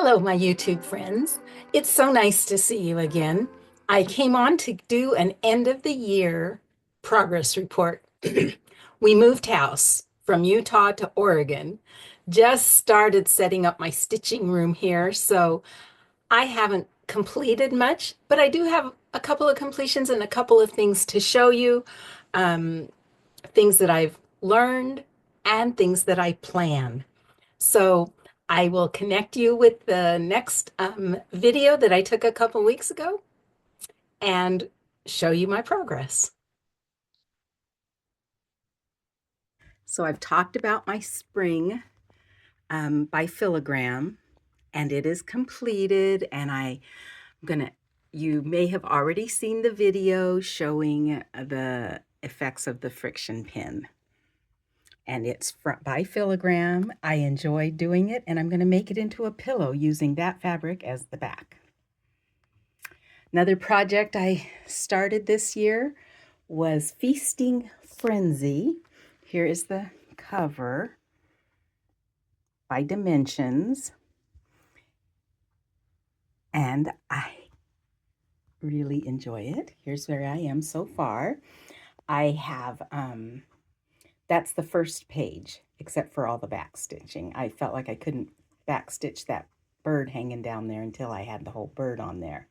Hello, my YouTube friends. It's so nice to see you again. I came on to do an end of the year progress report. We moved house from Utah to Oregon. Just started setting up my stitching room here, so I haven't completed much, but I do have a couple of completions and a couple of things to show you, um, things that I've learned and things that I plan. So I will connect you with the next video that I took a couple weeks ago and show you my progress. So I've talked about my spring by filigram, and it is completed. And you may have already seen the video showing the effects of the friction pin. And it's by filigram. I enjoy doing it, and I'm going to make it into a pillow using that fabric as the back. Another project I started this year was Feasting Frenzy. Here is the cover by Dimensions, and I really enjoy it. Here's where I am so far. I have that's the first page, except for all the back stitching. I felt like I couldn't back stitch that bird hanging down there until I had the whole bird on there.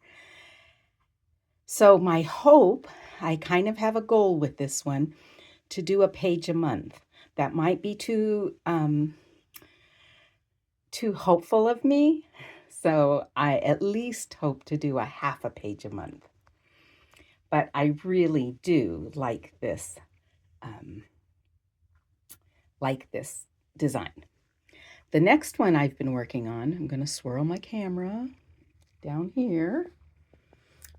So my hope, I kind of have a goal with this one, to do a page a month. That might be too hopeful of me. So I at least hope to do a half a page a month. But I really do like this design. The next one I've been working on, I'm going to swirl my camera down here,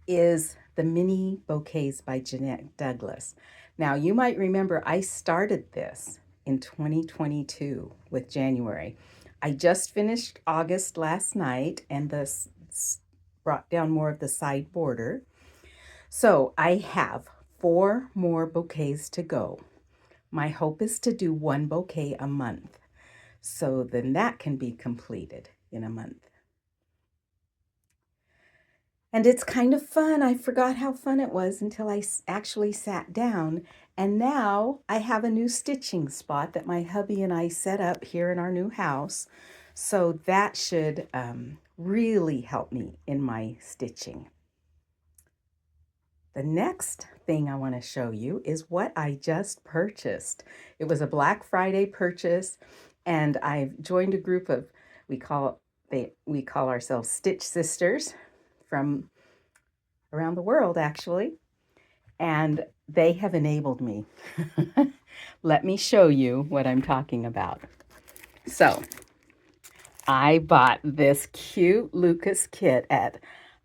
is the Mini Bouquets by Jeanette Douglas. Now, you might remember I started this in 2022 with January. I just finished August last night, and this brought down more of the side border. So I have 4 more bouquets to go. My hope is to do 1 bouquet a month. So then that can be completed in a month. And it's kind of fun. I forgot how fun it was until I actually sat down. And now I have a new stitching spot that my hubby and I set up here in our new house. So that should really help me in my stitching. The next thing I want to show you is what I just purchased. It was a Black Friday purchase, and I've joined a group of, we call ourselves Stitch Sisters from around the world, actually, and they have enabled me. Let me show you what I'm talking about. So I bought this cute Lucas kit at,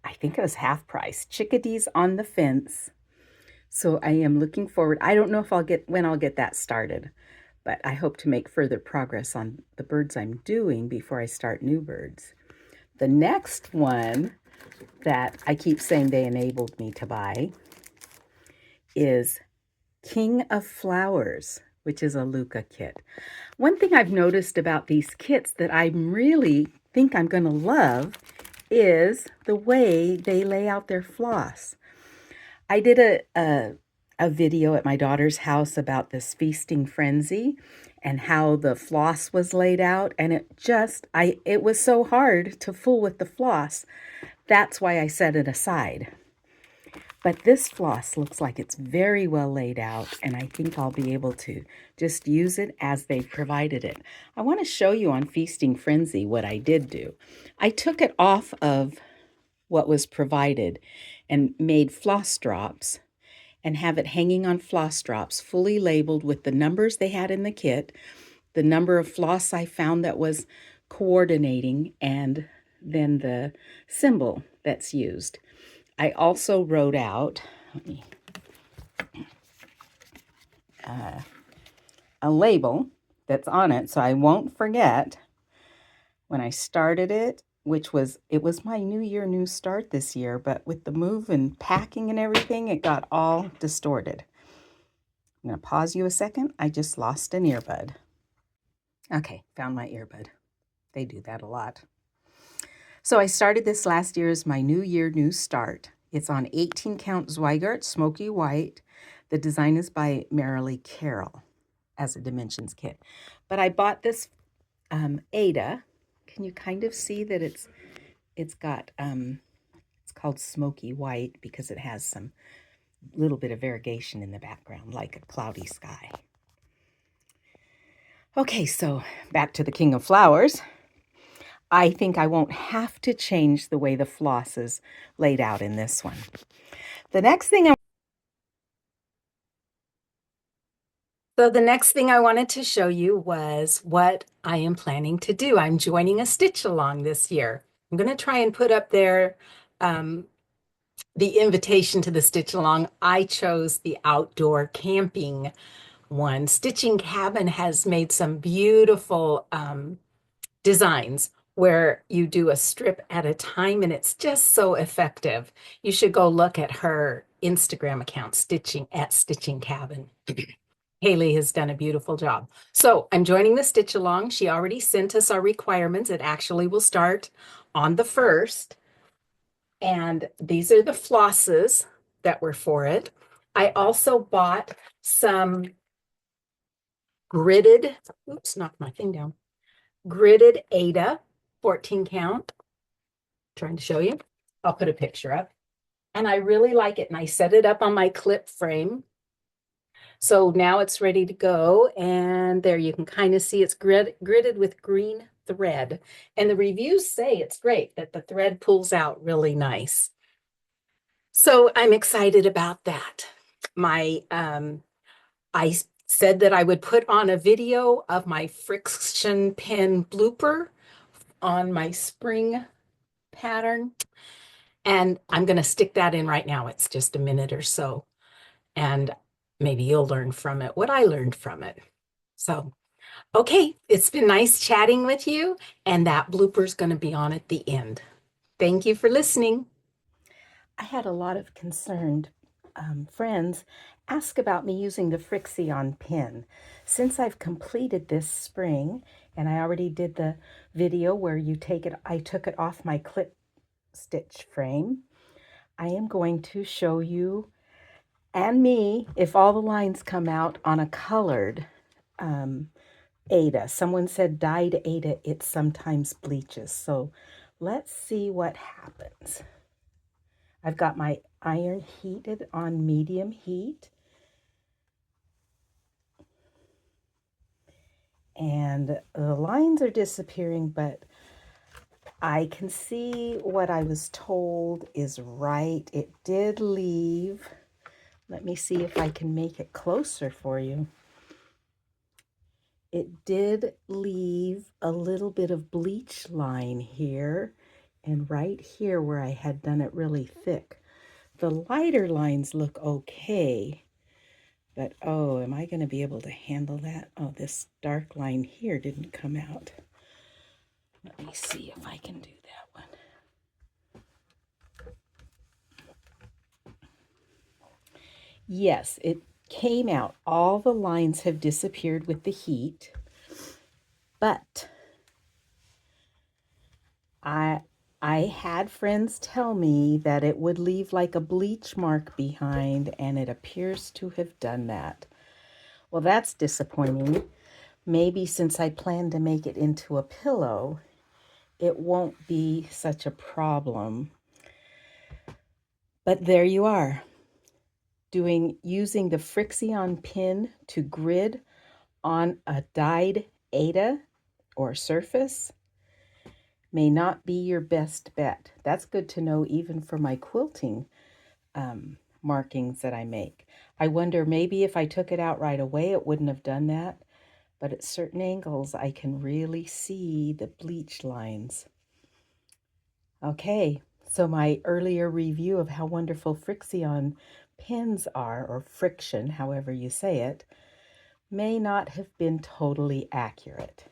I think it was half price, Chickadees on the Fence. So I am looking forward. I don't know if when I'll get that started, but I hope to make further progress on the birds I'm doing before I start new birds. The next one that I keep saying they enabled me to buy is King of Flowers, which is a Luca kit. One thing I've noticed about these kits that I really think I'm going to love is the way they lay out their floss. I did a video at my daughter's house about this feasting frenzy and how the floss was laid out, and it was so hard to fool with the floss. That's why I set it aside. But this floss looks like it's very well laid out, and I think I'll be able to just use it as they've provided it. I want to show you on Feasting Frenzy what I did do. I took it off of what was provided and made floss drops and have it hanging on floss drops, fully labeled with the numbers they had in the kit, the number of floss I found that was coordinating, and then the symbol that's used. I also wrote out a label that's on it so I won't forget when I started it, it was my New Year, New Start this year, but with the move and packing and everything, it got all distorted. I'm going to pause you a second. I just lost an earbud. Okay, found my earbud. They do that a lot. So I started this last year as my new year, new start. It's on 18 count Zweigart Smoky White. The design is by Marilee Carroll as a dimensions kit. But I bought this Ada. Can you kind of see that it's got it's called Smoky White because it has some little bit of variegation in the background, like a cloudy sky. Okay, so back to the King of Flowers. I think I won't have to change the way the floss is laid out in this one. The next thing I wanted to show you was what I am planning to do. I'm joining a stitch along this year. I'm going to try and put up there the invitation to the stitch along. I chose the outdoor camping one. Stitching Cabin has made some beautiful designs where you do a strip at a time, and it's just so effective. You should go look at her Instagram account, Stitching Cabin. Haley has done a beautiful job. So I'm joining the stitch along. She already sent us our requirements. It actually will start on the 1st. And these are the flosses that were for it. I also bought some gridded, oops, knocked my thing down. Gridded Ada, 14 count. Trying to show you. I'll put a picture up. And I really like it. And I set it up on my clip frame. So now it's ready to go. And there you can kind of see it's gridded with green thread. And the reviews say it's great, that the thread pulls out really nice. So I'm excited about that. I said that I would put on a video of my Frixion pen blooper on my spring pattern. And I'm going to stick that in right now. It's just a minute or so. And maybe you'll learn from it what I learned from it. So, okay, it's been nice chatting with you. And that blooper is going to be on at the end. Thank you for listening. I had a lot of concerned friends ask about me using the Frixion pin. Since I've completed this spring, and I already did the video where I took it off my clip stitch frame, I am going to show you and me if all the lines come out on a colored Ada. Someone said dyed Ada, it sometimes bleaches. So let's see what happens. I've got my iron heated on medium heat. And the lines are disappearing, but I can see what I was told is right. It did leave. Let me see if I can make it closer for you. It did leave a little bit of bleach line here and right here where I had done it really thick. The lighter lines look okay, but oh, am I going to be able to handle that? Oh, this dark line here didn't come out. Let me see if I can do that one. Yes, it came out. All the lines have disappeared with the heat, but I had friends tell me that it would leave like a bleach mark behind, and it appears to have done that. Well, that's disappointing. Maybe since I plan to make it into a pillow, it won't be such a problem. But there you are, using the Frixion pin to grid on a dyed Ada or surface may not be your best bet. That's good to know even for my quilting markings that I make. I wonder maybe if I took it out right away it wouldn't have done that, but at certain angles I can really see the bleach lines. Okay, so my earlier review of how wonderful Frixion pins are, or friction, however you say it, may not have been totally accurate.